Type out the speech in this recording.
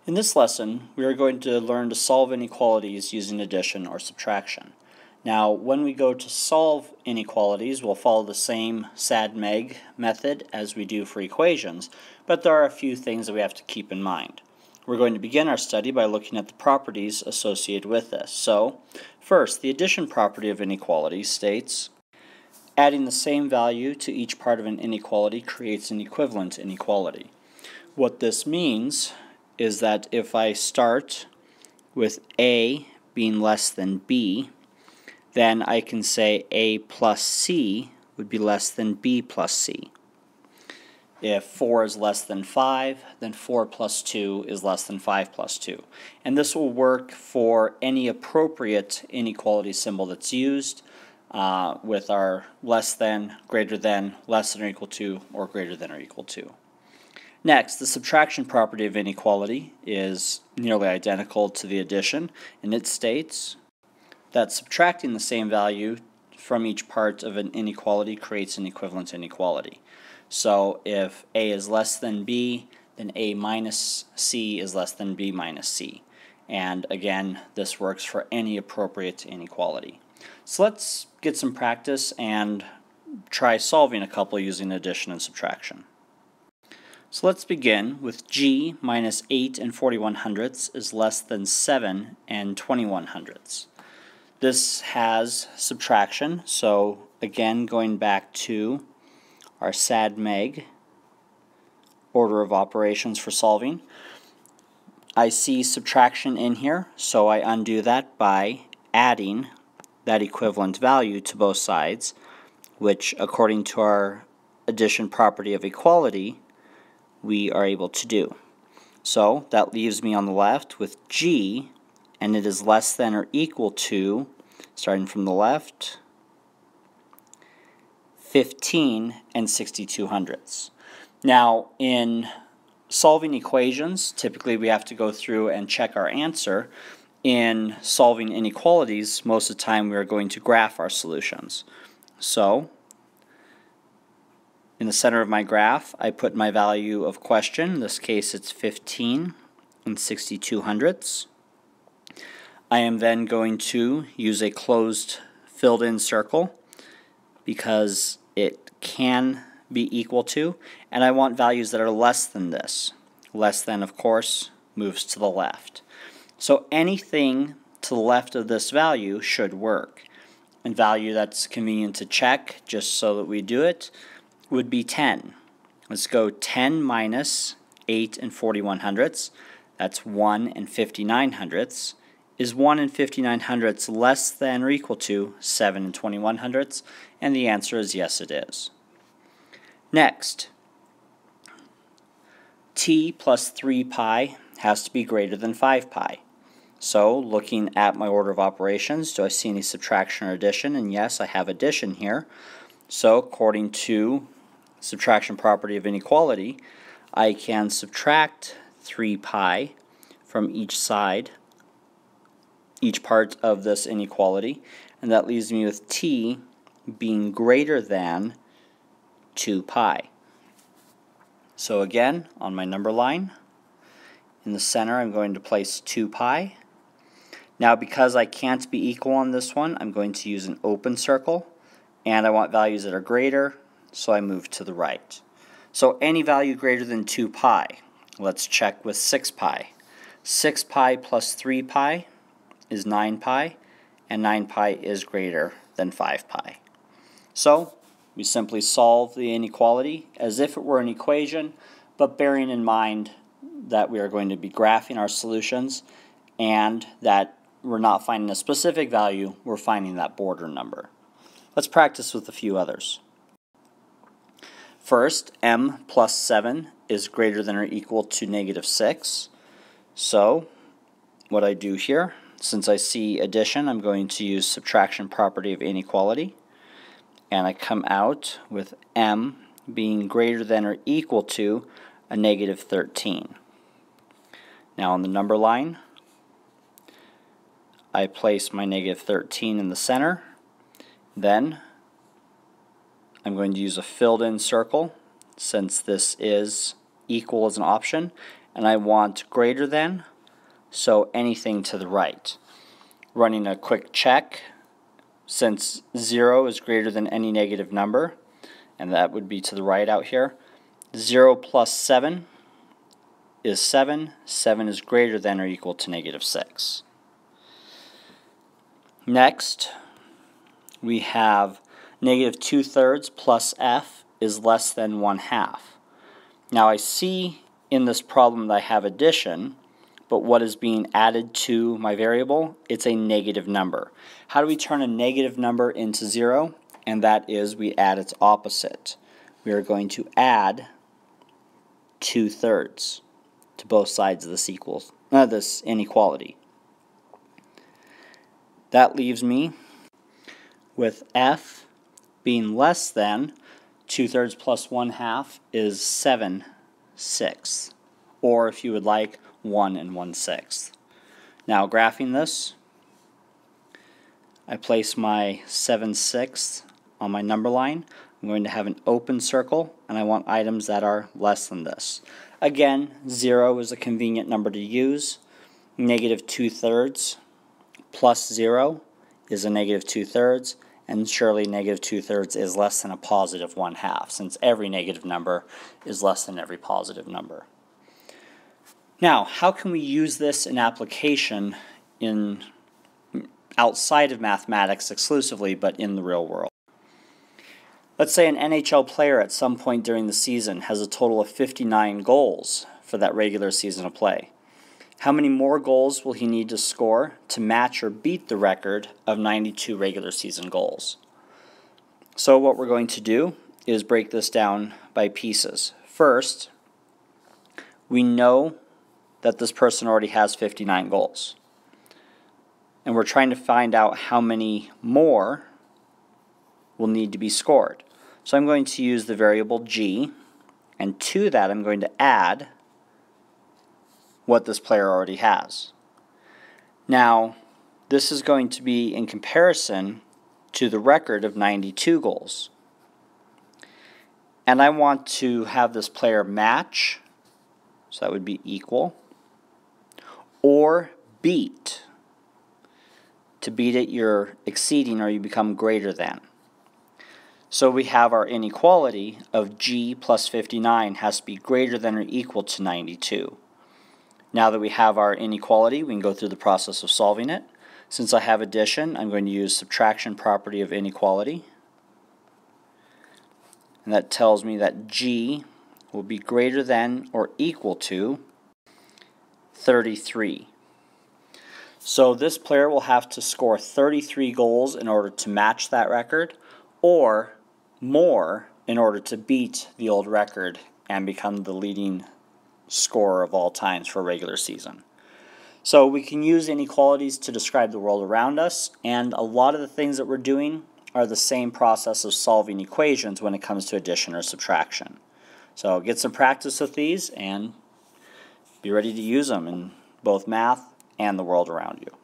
In this lesson, we are going to learn to solve inequalities using addition or subtraction. Now, when we go to solve inequalities, we'll follow the same SAD-MEG method as we do for equations, but there are a few things that we have to keep in mind. We're going to begin our study by looking at the properties associated with this. So, first, the addition property of inequality states, adding the same value to each part of an inequality creates an equivalent inequality. What this means is that if I start with A being less than B, then I can say A plus C would be less than B plus C. If 4 is less than 5, then 4 plus 2 is less than 5 plus 2. And this will work for any appropriate inequality symbol that's used with our less than, greater than, less than or equal to, or greater than or equal to. Next, the subtraction property of inequality is nearly identical to the addition, and it states that subtracting the same value from each part of an inequality creates an equivalent inequality. So if A is less than B, then A minus C is less than B minus C. And again, this works for any appropriate inequality. So let's get some practice and try solving a couple using addition and subtraction. So let's begin with G minus 8 and 41/100ths is less than 7 and 21/100ths. This has subtraction, so again going back to our SAD-MEG order of operations for solving. I see subtraction in here, so I undo that by adding that equivalent value to both sides, which according to our addition property of equality, we are able to do. So that leaves me on the left with G, and it is less than or equal to, starting from the left, 15 and 62/100ths. Now, in solving equations, typically we have to go through and check our answer. In solving inequalities, most of the time we are going to graph our solutions. So, in the center of my graph, I put my value of question. In this case, it's 15 and 62/100ths. I am then going to use a closed filled-in circle because it can be equal to, and I want values that are less than this. Less than, of course, moves to the left. So anything to the left of this value should work. And value that's convenient to check, just so that we do it, would be 10. Let's go 10 minus 8 and 41/100ths. That's 1 and 59/100ths. Is 1 and 59/100ths less than or equal to 7 and 21/100ths? And the answer is yes, it is. Next, t plus 3 pi has to be greater than 5 pi. So, looking at my order of operations, do I see any subtraction or addition? And yes, I have addition here. So, according to subtraction property of inequality, I can subtract 3 pi from each side, each part of this inequality, and that leaves me with t being greater than 2 pi. So again, on my number line, in the center I'm going to place 2 pi. Now because I can't be equal on this one, I'm going to use an open circle, and I want values that are greater, so I move to the right. So any value greater than 2 pi. Let's check with 6 pi. 6 pi plus 3 pi is 9 pi, and 9 pi is greater than 5 pi. So we simply solve the inequality as if it were an equation, but bearing in mind that we are going to be graphing our solutions and that we're not finding a specific value, we're finding that border number. Let's practice with a few others. First, m plus 7 is greater than or equal to -6. So what I do here, since I see addition, I'm going to use subtraction property of inequality, and I come out with m being greater than or equal to a -13. Now on the number line, I place my -13 in the center. Then I'm going to use a filled-in circle since this is equal as an option, and I want greater than, so anything to the right. Running a quick check, since 0 is greater than any negative number, and that would be to the right out here, 0 plus 7 is 7. 7 is greater than or equal to negative 6. Next, we have negative 2/3 plus f is less than 1/2. Now I see in this problem that I have addition, but what is being added to my variable? It's a negative number. How do we turn a negative number into 0? And that is we add its opposite. We are going to add 2/3 to both sides of this inequality. That leaves me with f being less than 2/3 plus 1/2 is 7/6, or if you would like, 1 1/6. Now graphing this, I place my 7/6 on my number line. I'm going to have an open circle, and I want items that are less than this. Again, 0 is a convenient number to use. Negative 2/3 plus 0 is a negative 2/3, and surely negative 2/3 is less than a positive 1/2, since every negative number is less than every positive number. Now, how can we use this in application outside of mathematics exclusively, but in the real world? Let's say an NHL player at some point during the season has a total of 59 goals for that regular season of play. How many more goals will he need to score to match or beat the record of 92 regular season goals? So what we're going to do is break this down by pieces. First, we know that this person already has 59 goals. And we're trying to find out how many more will need to be scored. So I'm going to use the variable g, and to that I'm going to add what this player already has. Now, this is going to be in comparison to the record of 92 goals. And I want to have this player match, so that would be equal, or beat. To beat it, you're exceeding or you become greater than. So we have our inequality of g plus 59 has to be greater than or equal to 92. Now that we have our inequality, we can go through the process of solving it. Since I have addition, I'm going to use subtraction property of inequality. And that tells me that g will be greater than or equal to 33. So this player will have to score 33 goals in order to match that record, or more in order to beat the old record and become the leading scorer of all times for a regular season. So we can use inequalities to describe the world around us, and a lot of the things that we're doing are the same process of solving equations when it comes to addition or subtraction. So get some practice with these and be ready to use them in both math and the world around you.